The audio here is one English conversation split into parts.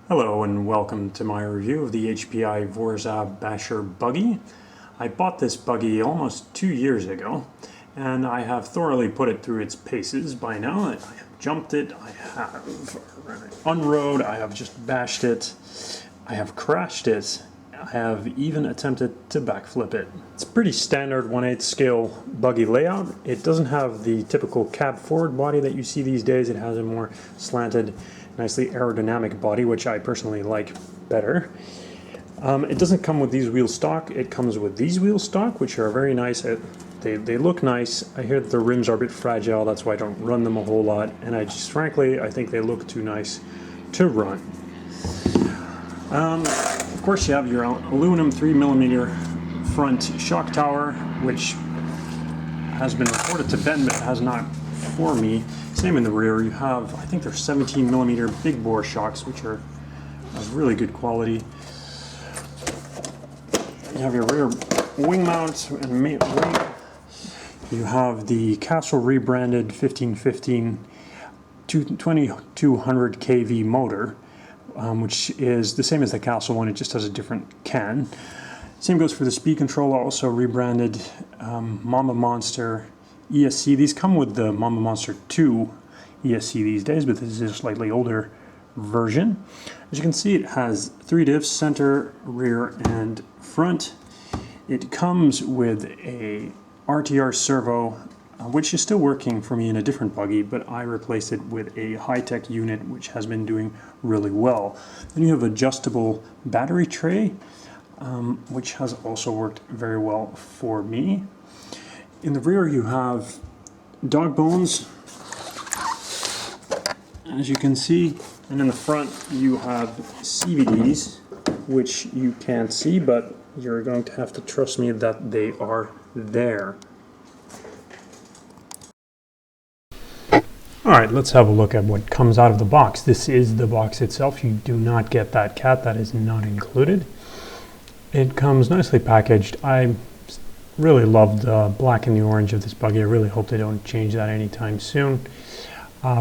Hello and welcome to my review of the HPI Vorza Basher buggy. I bought this buggy almost 2 years ago and I have thoroughly put it through its paces by now. I have jumped it, I have run it on road, I have just bashed it, I have crashed it, I have even attempted to backflip it. It's a pretty standard 1/8 scale buggy layout. It doesn't have the typical cab forward body that you see these days. It has a more slanted, nicely aerodynamic body, which I personally like better. It doesn't come with these wheels stock. It comes with these wheels stock, which are very nice. They look nice. I hear that the rims are a bit fragile, that's why I don't run them a whole lot. And frankly, I think they look too nice to run. Of course, you have your aluminum 3mm front shock tower, which has been reported to bend, but it has not for me. Same in the rear. You have, I think they're 17mm big bore shocks, which are of really good quality. You have your rear wing mount and wing. You have the Castle rebranded 1515 2200 kV motor, which is the same as the Castle one, it just has a different can. Same goes for the speed controller, also rebranded Mamba Monster ESC. These come with the Mamba Monster 2 ESC these days, but this is a slightly older version. As you can see, it has 3 diffs, center, rear, and front. It comes with a RTR servo, which is still working for me in a different buggy, but I replaced it with a high-tech unit, which has been doing really well. Then you have adjustable battery tray, which has also worked very well for me. In the rear you have dog bones, as you can see, and in the front you have CVDs, which you can't see, but you're going to have to trust me that they are there. Alright, let's have a look at what comes out of the box. This is the box itself. You do not get that cat, that is not included. It comes nicely packaged. I really love the black and the orange of this buggy. I really hope they don't change that anytime soon.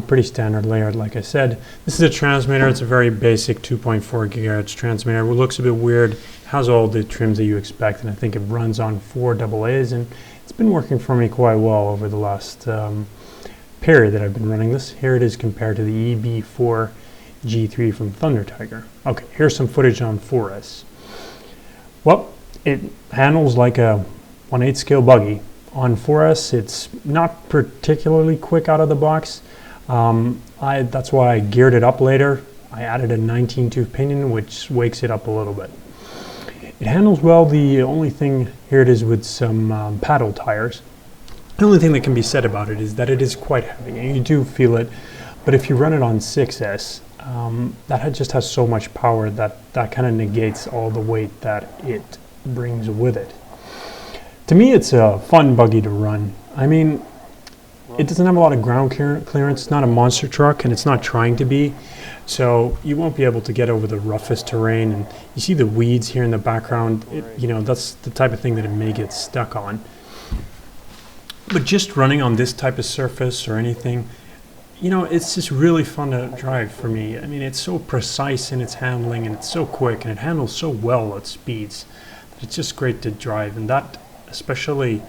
Pretty standard layout, like I said. This is a transmitter. It's a very basic 2.4 gigahertz transmitter. It looks a bit weird. It has all the trims that you expect, and I think it runs on 4 AA's, and it's been working for me quite well over the last period that I've been running this. Here it is compared to the EB4 G3 from Thunder Tiger. Okay, here's some footage on 4S. Well, it handles like a 1/8 scale buggy. On 4S, it's not particularly quick out of the box. That's why I geared it up later. I added a 19-tooth pinion, which wakes it up a little bit. It handles well. The only thing, here it is with some paddle tires. The only thing that can be said about it is that it is quite heavy, and you do feel it. But if you run it on 6S, that just has so much power that kind of negates all the weight that it brings with it. To me, it's a fun buggy to run. I mean, it doesn't have a lot of ground clearance. It's not a monster truck, and it's not trying to be. So you won't be able to get over the roughest terrain. And you see the weeds here in the background. That's the type of thing that it may get stuck on. But just running on this type of surface or anything, it's just really fun to drive for me. I mean, it's so precise in its handling, and it's so quick, and it handles so well at speeds that it's just great to drive. And that, especially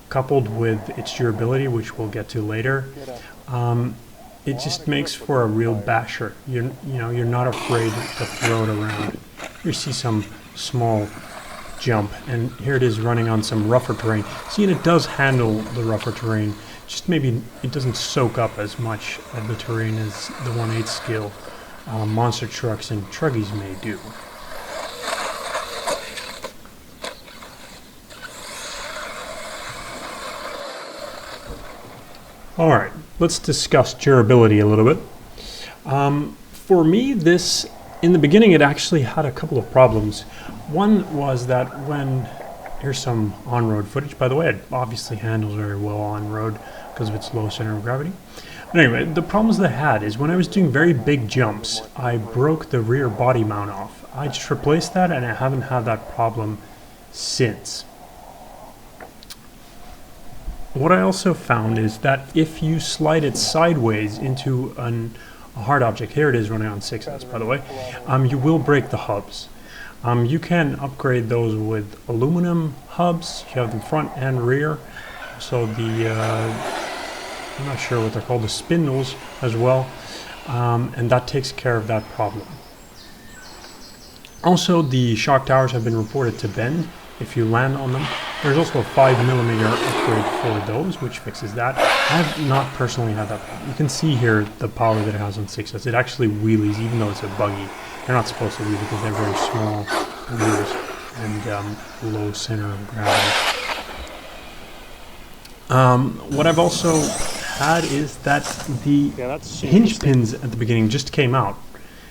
coupled with its durability, which we'll get to later, it just makes for a real basher. You're not afraid to throw it around. You see some small jump, and here it is running on some rougher terrain. See, and it does handle the rougher terrain, just maybe it doesn't soak up as much of the terrain as the 1/8 scale monster trucks and truggies may do. Alright, let's discuss durability a little bit. For me, this, in the beginning, it actually had a couple of problems. One was that here's some on-road footage. By the way, it obviously handles very well on-road because of its low center of gravity. But anyway, the problems that I had is when I was doing very big jumps, I broke the rear body mount off. I just replaced that, and I haven't had that problem since. What I also found is that if you slide it sideways into an a hard object. Here it is running on 6S, by the way. You will break the hubs. You can upgrade those with aluminum hubs. You have them front and rear. So the, I'm not sure what they're called, the spindles as well. And that takes care of that problem. Also, the shock towers have been reported to bend if you land on them. There's also a 5mm upgrade for those, which fixes that. I have not personally had that problem. You can see here the power that it has on 6S. It actually wheelies, even though it's a buggy. They're not supposed to wheel because they're very small wheels and low center of gravity. What I've also had is that the hinge pins at the beginning just came out.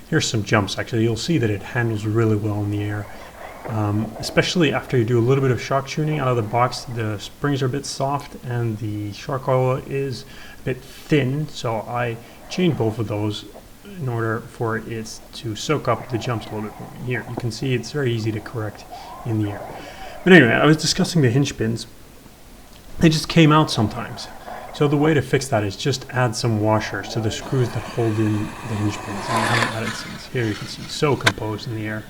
Here's some jumps actually. You'll see that it handles really well in the air. Especially after you do a little bit of shock tuning out of the box. The springs are a bit soft and the shock coil is a bit thin, so I changed both of those in order for it to soak up the jumps a little bit more. Here you can see it's very easy to correct in the air. But anyway, I was discussing the hinge pins. They just came out sometimes. So the way to fix that is just add some washers to the screws that hold in the hinge pins. And I haven't added since. Here you can see so composed in the air.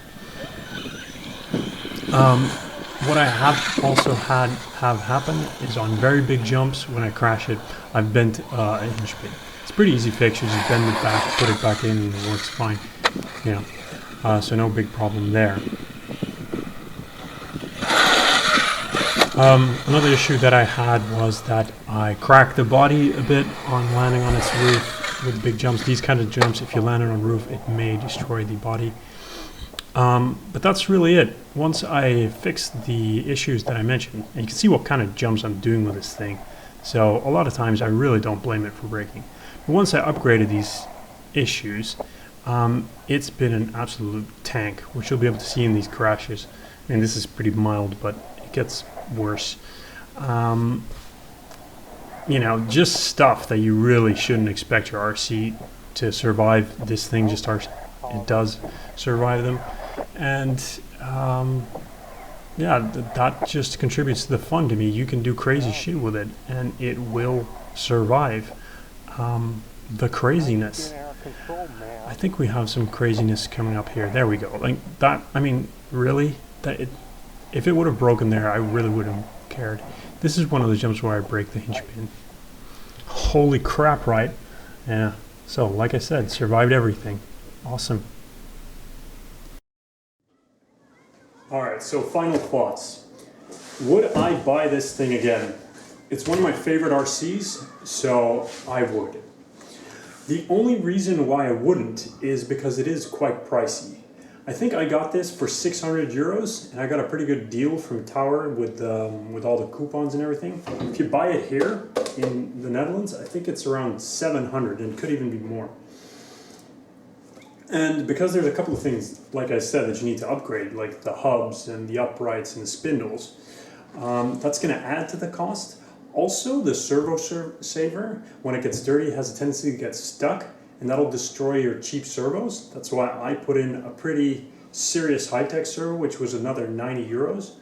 What I have also have happen is on very big jumps, when I crash it, I've bent a hinge pin. It's a pretty easy fix. You just bend it back, put it back in, and it works fine. Yeah, so no big problem there. Another issue that I had was that I cracked the body a bit on landing on its roof with big jumps. These kind of jumps, if you land on a roof, it may destroy the body. But that's really it. Once I fixed the issues that I mentioned, and you can see what kind of jumps I'm doing with this thing. So a lot of times I really don't blame it for breaking. But once I upgraded these issues, it's been an absolute tank, which you'll be able to see in these crashes. And this is pretty mild, but it gets worse. You know, just stuff that you really shouldn't expect your RC to survive. This thing just it does survive them. And yeah, that just contributes to the fun to me. You can do crazy shit with it and it will survive the craziness. I think we have some craziness coming up here. There we go. Like that, I mean, really? If it would have broken there, I really wouldn't have cared. This is one of the jumps where I break the hinge pin. Holy crap, right? Yeah. So, like I said, survived everything. Awesome. Alright, so final thoughts. Would I buy this thing again? It's one of my favorite RCs, so I would. The only reason why I wouldn't is because it is quite pricey. I think I got this for 600 euros, and I got a pretty good deal from Tower with all the coupons and everything. If you buy it here in the Netherlands, I think it's around 700, and it could even be more. And because there's a couple of things, like I said, that you need to upgrade, like the hubs and the uprights and the spindles, that's going to add to the cost. Also, the servo saver, when it gets dirty, has a tendency to get stuck, and that'll destroy your cheap servos. That's why I put in a pretty serious high-tech servo, which was another 90 euros.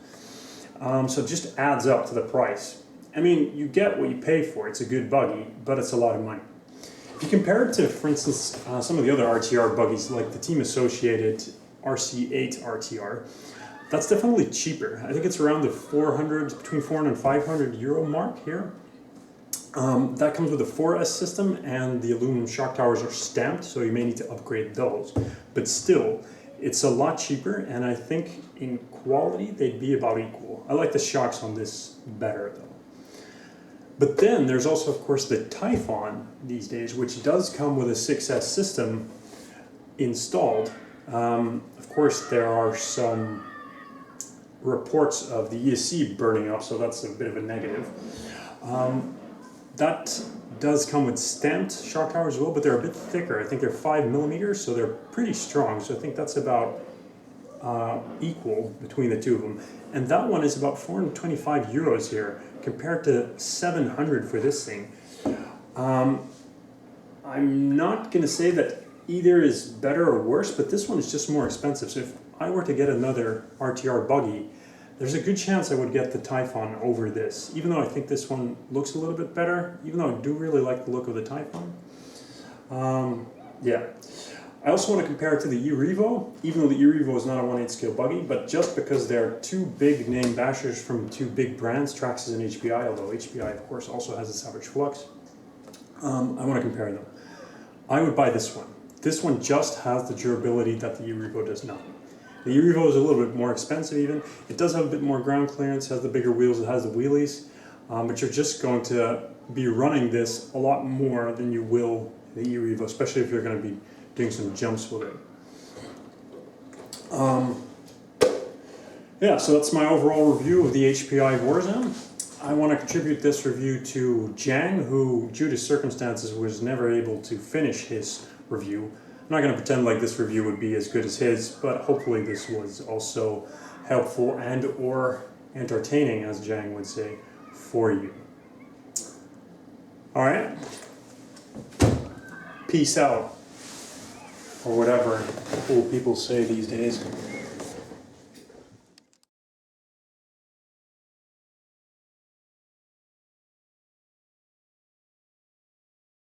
So it just adds up to the price. I mean, you get what you pay for. It's a good buggy, but it's a lot of money. If you compare it to, for instance, some of the other RTR buggies, like the Team Associated RC8 RTR, that's definitely cheaper. I think it's around the between 400 and 500 euro mark here. That comes with a 4S system, and the aluminum shock towers are stamped, so you may need to upgrade those. But still, it's a lot cheaper, and I think in quality they'd be about equal. I like the shocks on this better though. But then there's also, of course, the Typhon these days, which does come with a 6S system installed. Of course, there are some reports of the ESC burning up, so that's a bit of a negative. That does come with stamped shock towers as well, but they're a bit thicker. I think they're 5mm, so they're pretty strong. So I think that's about equal between the two of them. And that one is about 425 euros here, compared to 700 for this thing. I'm not going to say that either is better or worse, but this one is just more expensive. So if I were to get another RTR buggy, there's a good chance I would get the Typhon over this, even though I think this one looks a little bit better, even though I do really like the look of the Typhon. Yeah. I also want to compare it to the e-Revo, even though the e-Revo is not a 1/8 scale buggy, but just because they're two big name bashers from two big brands, Traxxas and HPI, although HPI of course also has a Savage Flux, I want to compare them. I would buy this one. This one just has the durability that the e-Revo does not. The e-Revo is a little bit more expensive even. It does have a bit more ground clearance, has the bigger wheels, it has the wheelies, but you're just going to be running this a lot more than you will the e-Revo, especially if you're going to be doing some jumps with it. Yeah, so that's my overall review of the HPI Vorza. I want to contribute this review to Jang, who, due to circumstances, was never able to finish his review. I'm not going to pretend like this review would be as good as his, but hopefully this was also helpful and or entertaining, as Jang would say, for you. All right. Peace out. Or whatever cool people say these days.